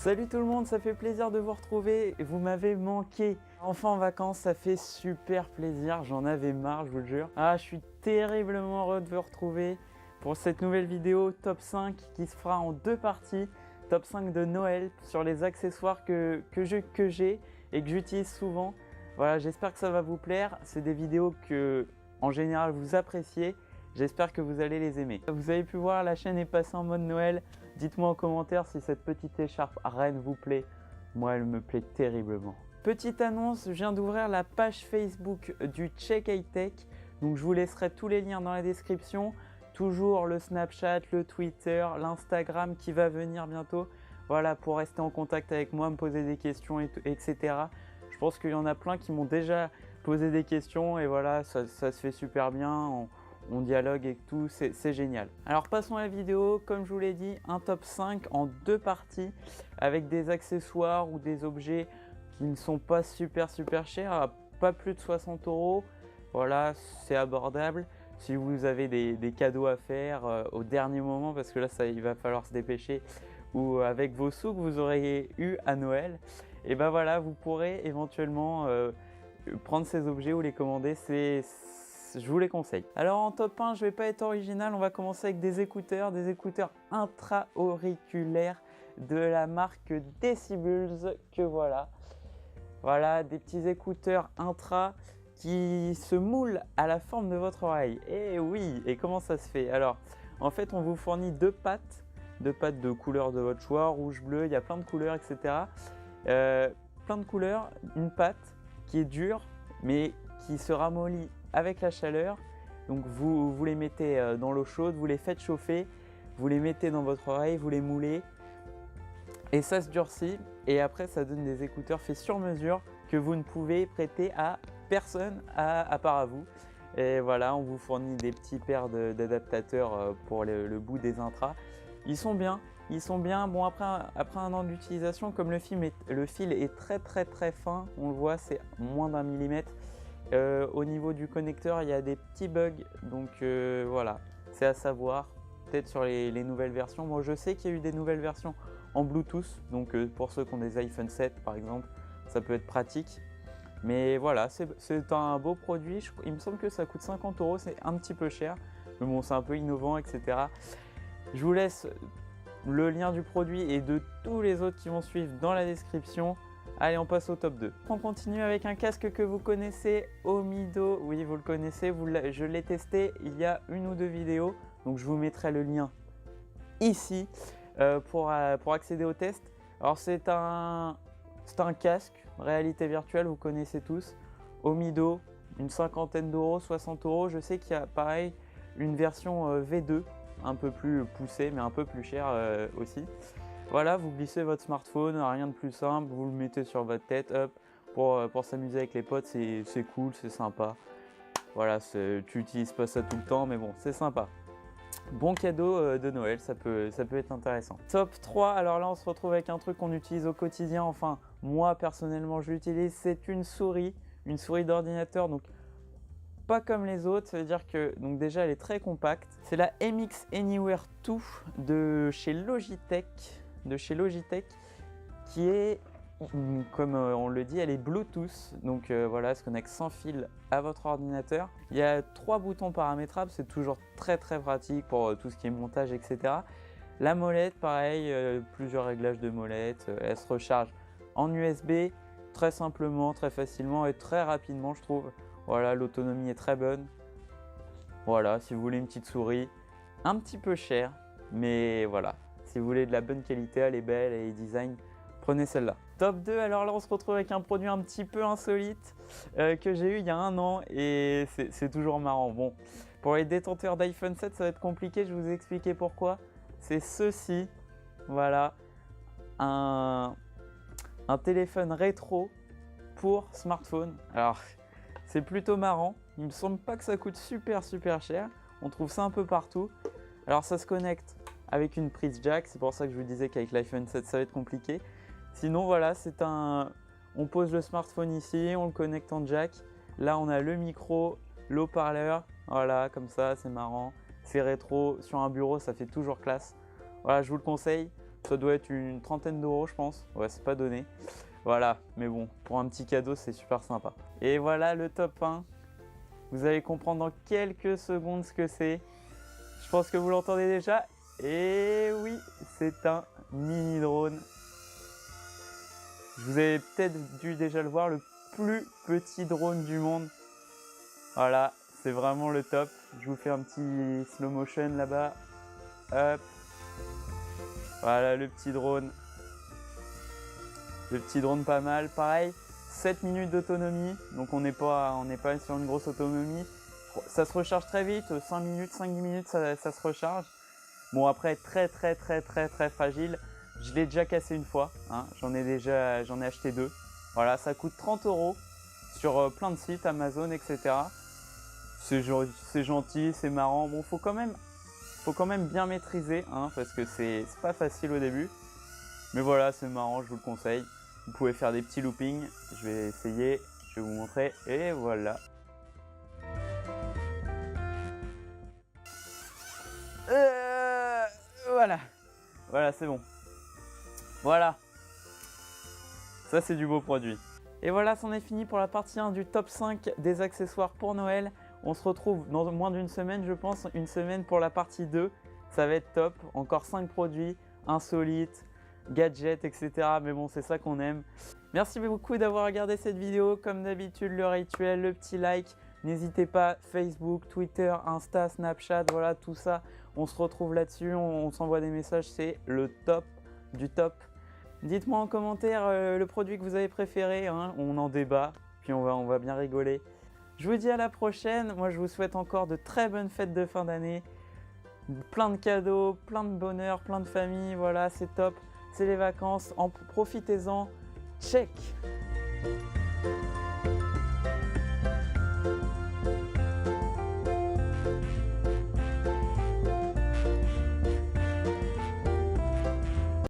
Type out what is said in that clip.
Salut tout le monde, ça fait plaisir de vous retrouver, vous m'avez manqué. Enfin en vacances, ça fait super plaisir, j'en avais marre, je vous le jure. Ah, je suis terriblement heureux de vous retrouver pour cette nouvelle vidéo top 5 qui se fera en deux parties. Top 5 de Noël sur les accessoires que j'ai et que j'utilise souvent. Voilà, j'espère que ça va vous plaire, c'est des vidéos que en général vous appréciez. J'espère que vous allez les aimer. Vous avez pu voir, la chaîne est passée en mode Noël. Dites-moi en commentaire si cette petite écharpe reine vous plaît. Moi, elle me plaît terriblement. Petite annonce, je viens d'ouvrir la page Facebook du Check High Tech. Donc je vous laisserai tous les liens dans la description. Toujours le Snapchat, le Twitter, l'Instagram qui va venir bientôt. Voilà, pour rester en contact avec moi, me poser des questions, etc. Je pense qu'il y en a plein qui m'ont déjà posé des questions et voilà, ça se fait super bien. On dialogue et tout, c'est génial. Alors passons à la vidéo, comme je vous l'ai dit, un top 5 en deux parties avec des accessoires ou des objets qui ne sont pas super chers, pas plus de 60 €. Voilà, c'est abordable. Si vous avez des cadeaux à faire au dernier moment, parce que là il va falloir se dépêcher, ou avec vos sous que vous aurez eu à Noël, et ben voilà, vous pourrez éventuellement prendre ces objets ou les commander, je vous les conseille. Alors en top 1, je ne vais pas être original, on va commencer avec des écouteurs intra-auriculaires de la marque Decibels, que voilà. Voilà, des petits écouteurs intra qui se moulent à la forme de votre oreille. Et oui, et comment ça se fait? Alors, en fait, on vous fournit deux pattes de couleur de votre choix, rouge, bleu, il y a plein de couleurs, etc. Plein de couleurs, une patte qui est dure, mais qui se ramollit avec la chaleur. Donc vous les mettez dans l'eau chaude, vous les faites chauffer, vous les mettez dans votre oreille, vous les moulez et ça se durcit et après ça donne des écouteurs faits sur mesure que vous ne pouvez prêter à personne à part à vous. Et voilà, on vous fournit des petits paires d'adaptateurs pour le bout des intras. Ils sont bien. Bon, après un an d'utilisation, comme le fil est très fin, on le voit, c'est moins d'1 millimètre. Au niveau du connecteur, il y a des petits bugs, donc voilà, c'est à savoir, peut-être sur les nouvelles versions. Moi, je sais qu'il y a eu des nouvelles versions en Bluetooth, donc pour ceux qui ont des iPhone 7 par exemple, ça peut être pratique. Mais voilà, c'est un beau produit, il me semble que ça coûte 50 €, c'est un petit peu cher, mais bon, c'est un peu innovant, etc. Je vous laisse le lien du produit et de tous les autres qui vont suivre dans la description. Allez, on passe au top 2. On continue avec un casque que vous connaissez, Omido. Oui, vous le connaissez, je l'ai testé il y a une ou deux vidéos. Donc je vous mettrai le lien ici pour accéder au test. Alors c'est un casque, réalité virtuelle, vous connaissez tous. Omido, une cinquantaine d'euros, 60 €. Je sais qu'il y a pareil une version V2, un peu plus poussée mais un peu plus chère aussi. Voilà, vous glissez votre smartphone, rien de plus simple, vous le mettez sur votre tête, hop, pour s'amuser avec les potes, c'est cool, c'est sympa. Voilà, tu n'utilises pas ça tout le temps, mais bon, c'est sympa. Bon cadeau de Noël, ça peut être intéressant. Top 3, alors là on se retrouve avec un truc qu'on utilise au quotidien, enfin moi personnellement je l'utilise, c'est une souris d'ordinateur, donc pas comme les autres, ça veut dire que donc déjà elle est très compacte. C'est la MX Anywhere 2 de chez Logitech, qui est, comme on le dit, elle est Bluetooth, donc voilà, elle se connecte sans fil à votre ordinateur. Il y a 3 boutons paramétrables, c'est toujours très pratique pour tout ce qui est montage, etc. La molette, pareil, plusieurs réglages de molette, elle se recharge en USB, très simplement, très facilement et très rapidement, je trouve. Voilà, l'autonomie est très bonne. Voilà, si vous voulez une petite souris, un petit peu chère, mais voilà. Si vous voulez de la bonne qualité, elle est belle, elle est design, prenez celle-là. Top 2, alors là on se retrouve avec un produit un petit peu insolite que j'ai eu il y a un an et c'est toujours marrant. Bon, pour les détenteurs d'iPhone 7, ça va être compliqué, je vais vous expliquer pourquoi. C'est ceci, voilà, un téléphone rétro pour smartphone. Alors, c'est plutôt marrant, il me semble pas que ça coûte super cher, on trouve ça un peu partout. Alors ça se connecte avec une prise jack, c'est pour ça que je vous disais qu'avec l'iPhone 7 ça va être compliqué. Sinon voilà, on pose le smartphone ici, on le connecte en jack. Là on a le micro, l'haut-parleur, voilà, comme ça, c'est marrant. C'est rétro, sur un bureau ça fait toujours classe. Voilà, je vous le conseille. Ça doit être une trentaine d'euros, je pense. Ouais, c'est pas donné. Voilà, mais bon, pour un petit cadeau, c'est super sympa. Et voilà le top 1. Vous allez comprendre dans quelques secondes ce que c'est. Je pense que vous l'entendez déjà. Et oui, c'est un mini drone. Vous avez peut-être dû déjà le voir, le plus petit drone du monde. Voilà, c'est vraiment le top. Je vous fais un petit slow motion là-bas. Hop. Voilà le petit drone. Le petit drone pas mal. Pareil, 7 minutes d'autonomie. Donc on n'est pas sur une grosse autonomie. Ça se recharge très vite, 5 minutes, 5-10 minutes, ça se recharge. Bon après, très fragile. Je l'ai déjà cassé une fois, hein. J'en ai acheté 2. Voilà, ça coûte 30 € sur plein de sites, Amazon, etc. C'est gentil, c'est marrant. Bon, faut quand même bien maîtriser, hein, parce que c'est pas facile au début. Mais voilà, c'est marrant, je vous le conseille. Vous pouvez faire des petits loopings. Je vais essayer, je vais vous montrer. Et voilà. Voilà, c'est bon. Voilà. Ça, c'est du beau produit. Et voilà, c'en est fini pour la partie 1 du top 5 des accessoires pour Noël. On se retrouve dans moins d'une semaine, je pense, une semaine pour la partie 2. Ça va être top. Encore 5 produits insolites, gadgets, etc. Mais bon, c'est ça qu'on aime. Merci beaucoup d'avoir regardé cette vidéo. Comme d'habitude, le rituel, le petit like. N'hésitez pas, Facebook, Twitter, Insta, Snapchat, voilà tout ça. On se retrouve là-dessus, on s'envoie des messages, c'est le top du top. Dites-moi en commentaire le produit que vous avez préféré, hein. On en débat, puis on va bien rigoler. Je vous dis à la prochaine. Moi, je vous souhaite encore de très bonnes fêtes de fin d'année. Plein de cadeaux, plein de bonheur, plein de famille. Voilà, c'est top. C'est les vacances. Profitez-en. Check!